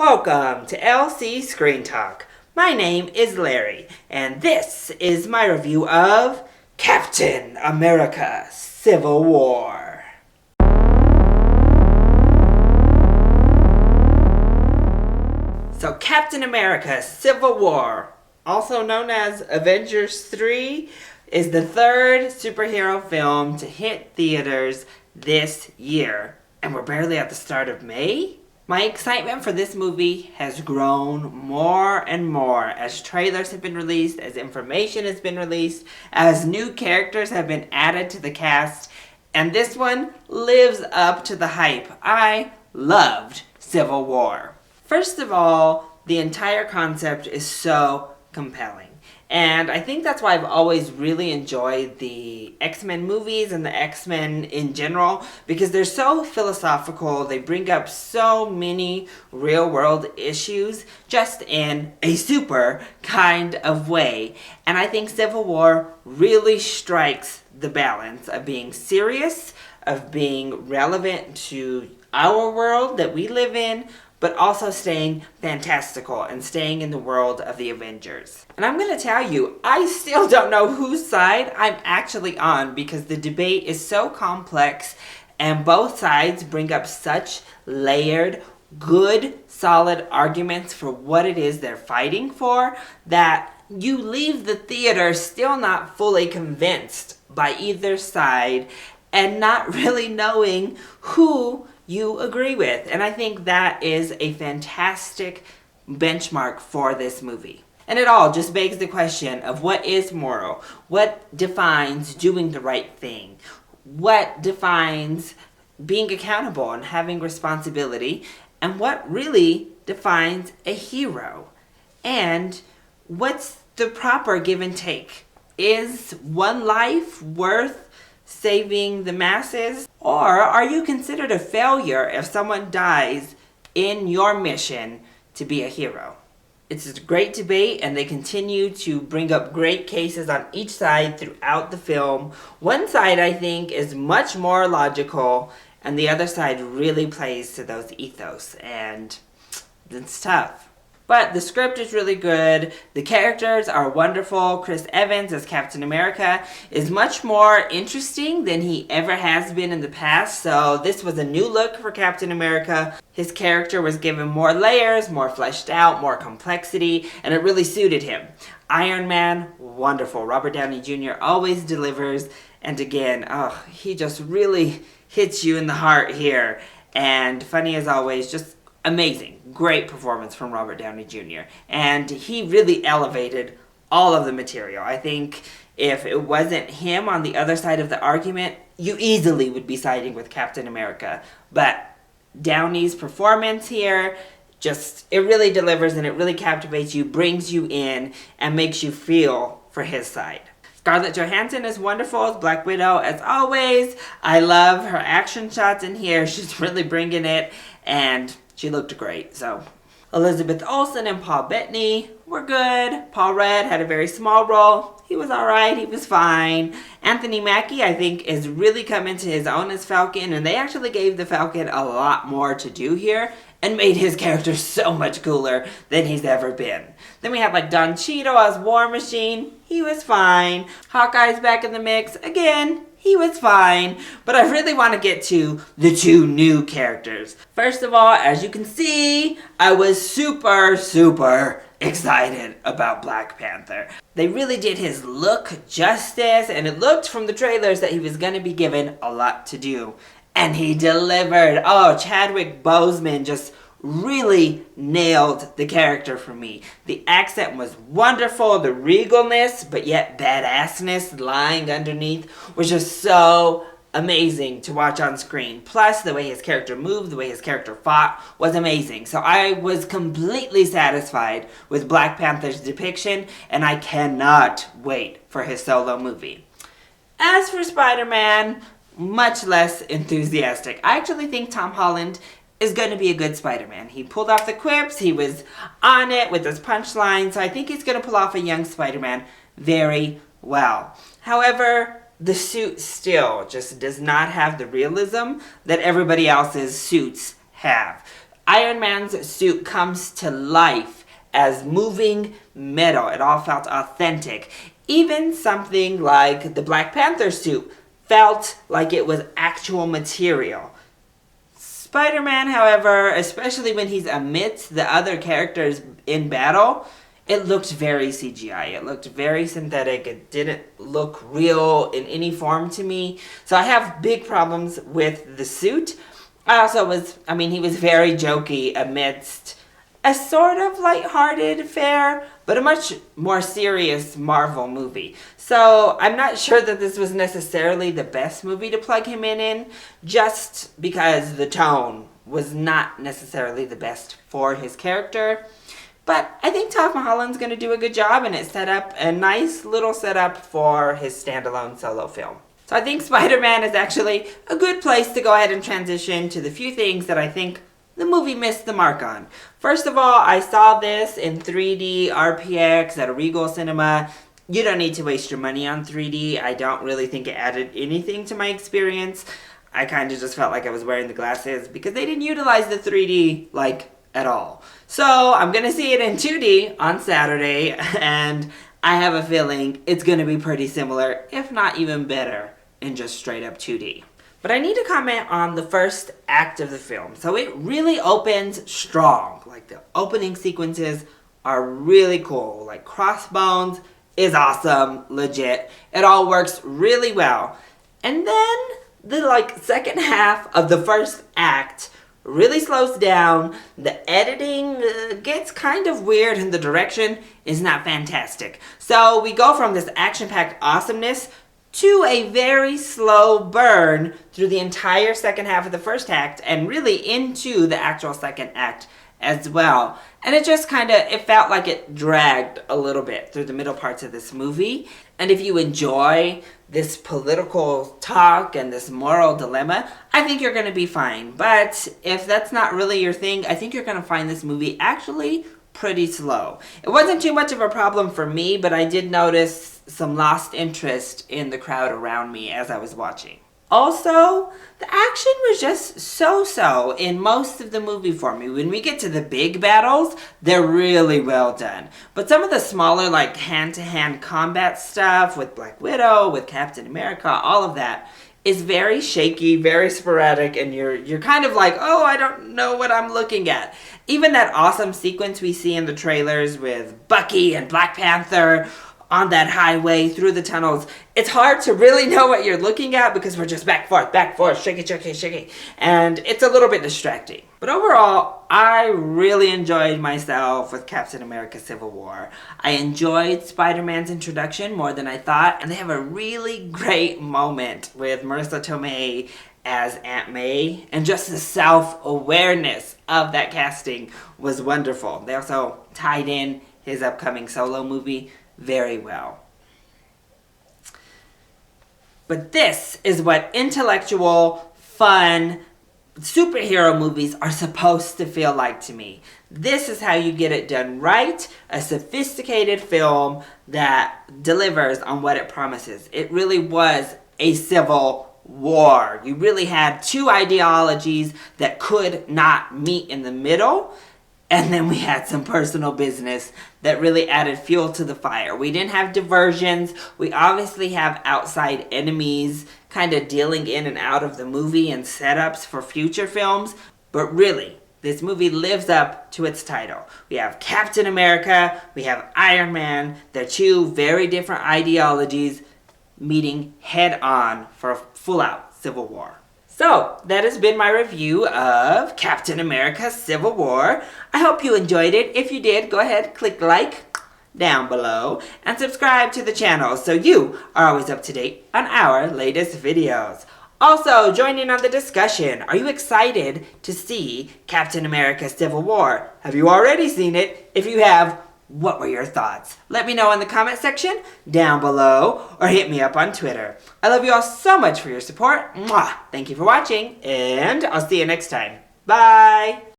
Welcome to LC Screen Talk. My name is Larry, and this is my review of Captain America: Civil War. So Captain America: Civil War, also known as Avengers 3, is the third superhero film to hit theaters this year. And we're barely at the start of May? My excitement for this movie has grown more and more as trailers have been released, as information has been released, as new characters have been added to the cast, and this one lives up to the hype. I loved Civil War. First of all, the entire concept is so compelling. And I think that's why I've always really enjoyed the X-Men movies and the X-Men in general, because they're so philosophical. They bring up so many real-world issues just in a super kind of way. And I think Civil War really strikes the balance of being serious, of being relevant to our world that we live in, but also staying fantastical and staying in the world of the Avengers. And I'm going to tell you, I still don't know whose side I'm actually on because the debate is so complex and both sides bring up such layered, good, solid arguments for what it is they're fighting for that you leave the theater still not fully convinced by either side and not really knowing who you agree with. And I think that is a fantastic benchmark for this movie. And it all just begs the question of what is moral? What defines doing the right thing? What defines being accountable and having responsibility? And what really defines a hero? And what's the proper give and take? Is one life worth saving the masses? Or are you considered a failure if someone dies in your mission to be a hero? It's a great debate, and they continue to bring up great cases on each side throughout the film. One side, I think, is much more logical, and the other side really plays to those ethos, and it's tough. But the script is really good. The characters are wonderful. Chris Evans as Captain America is much more interesting than he ever has been in the past. So this was a new look for Captain America. His character was given more layers, more fleshed out, more complexity, and it really suited him. Iron Man, wonderful. Robert Downey Jr. always delivers. And again, he just really hits you in the heart here. And funny as always, just amazing. Great performance from Robert Downey Jr. And he really elevated all of the material. I think if it wasn't him on the other side of the argument, you easily would be siding with Captain America. But Downey's performance here, it really delivers, and it really captivates you, brings you in, and makes you feel for his side. Scarlett Johansson is wonderful as Black Widow, as always. I love her action shots in here. She's really bringing it, and she looked great. So Elizabeth Olsen and Paul Bettany were good. Paul Rudd had a very small role. He was alright. He was fine. Anthony Mackie, I think, is really coming to his own as Falcon, and they actually gave the Falcon a lot more to do here and made his character so much cooler than he's ever been. Then we have Don Cheadle as War Machine. He was fine. Hawkeye's back in the mix. Again, he was fine. But I really want to get to the two new characters. First of all, as you can see, I was super excited about Black Panther. They really did his look justice, and it looked from the trailers that he was going to be given a lot to do. And he delivered. Chadwick Boseman just really nailed the character for me. The accent was wonderful. The regalness, but yet badassness lying underneath was just so amazing to watch on screen. Plus, the way his character moved, the way his character fought was amazing. So I was completely satisfied with Black Panther's depiction, and I cannot wait for his solo movie. As for Spider-Man, much less enthusiastic. I actually think Tom Holland is going to be a good Spider-Man. He pulled off the quips, he was on it with his punchline, so I think he's going to pull off a young Spider-Man very well. However, the suit still just does not have the realism that everybody else's suits have. Iron Man's suit comes to life as moving metal. It all felt authentic. Even something like the Black Panther suit felt like it was actual material. Spider-Man, however, especially when he's amidst the other characters in battle, it looked very CGI. It looked very synthetic. It didn't look real in any form to me. So I have big problems with the suit. He was very jokey amidst a sort of lighthearted fare, but a much more serious Marvel movie. So I'm not sure that this was necessarily the best movie to plug him in, just because the tone was not necessarily the best for his character. But I think Tom Holland's going to do a good job, and it set up a nice little setup for his standalone solo film. So I think Spider-Man is actually a good place to go ahead and transition to the few things that I think the movie missed the mark on. First of all, I saw this in 3D RPX at a Regal Cinema. You don't need to waste your money on 3D. I don't really think it added anything to my experience. I kind of just felt like I was wearing the glasses because they didn't utilize the 3D, at all. So I'm going to see it in 2D on Saturday, and I have a feeling it's going to be pretty similar, if not even better, in just straight up 2D. But I need to comment on the first act of the film. So it really opens strong. The opening sequences are really cool. Crossbones is awesome, legit. It all works really well. And then the second half of the first act really slows down. The editing gets kind of weird, and the direction is not fantastic. So we go from this action-packed awesomeness to a very slow burn through the entire second half of the first act, and really into the actual second act as well. And it just it felt like it dragged a little bit through the middle parts of this movie. And if you enjoy this political talk and this moral dilemma, I think you're going to be fine. But if that's not really your thing, I think you're going to find this movie actually pretty slow. It wasn't too much of a problem for me, but I did notice some lost interest in the crowd around me as I was watching. Also, the action was just so-so in most of the movie for me. When we get to the big battles, they're really well done. But some of the smaller, hand-to-hand combat stuff with Black Widow, with Captain America, all of that is very shaky, very sporadic, and you're kind of oh, I don't know what I'm looking at. Even that awesome sequence we see in the trailers with Bucky and Black Panther on that highway through the tunnels, it's hard to really know what you're looking at because we're just back, forth, shaky, and it's a little bit distracting. But overall, I really enjoyed myself with Captain America Civil War. I enjoyed Spider-Man's introduction more than I thought, and they have a really great moment with Marissa Tomei as Aunt May, and just the self-awareness of that casting was wonderful. They also tied in his upcoming solo movie very well. But this is what intellectual, fun, superhero movies are supposed to feel like to me. This is how you get it done right. A sophisticated film that delivers on what it promises. It really was a civil war. You really had two ideologies that could not meet in the middle. And then we had some personal business that really added fuel to the fire. We didn't have diversions. We obviously have outside enemies kind of dealing in and out of the movie and setups for future films. But really, this movie lives up to its title. We have Captain America, we have Iron Man. They're two very different ideologies meeting head on for a full-out civil war. So, that has been my review of Captain America Civil War. I hope you enjoyed it. If you did, go ahead, click like down below and subscribe to the channel so you are always up to date on our latest videos. Also, join in on the discussion. Are you excited to see Captain America Civil War? Have you already seen it? If you have, what were your thoughts? Let me know in the comment section down below or hit me up on Twitter. I love you all so much for your support. Mwah! Thank you for watching, and I'll see you next time. Bye!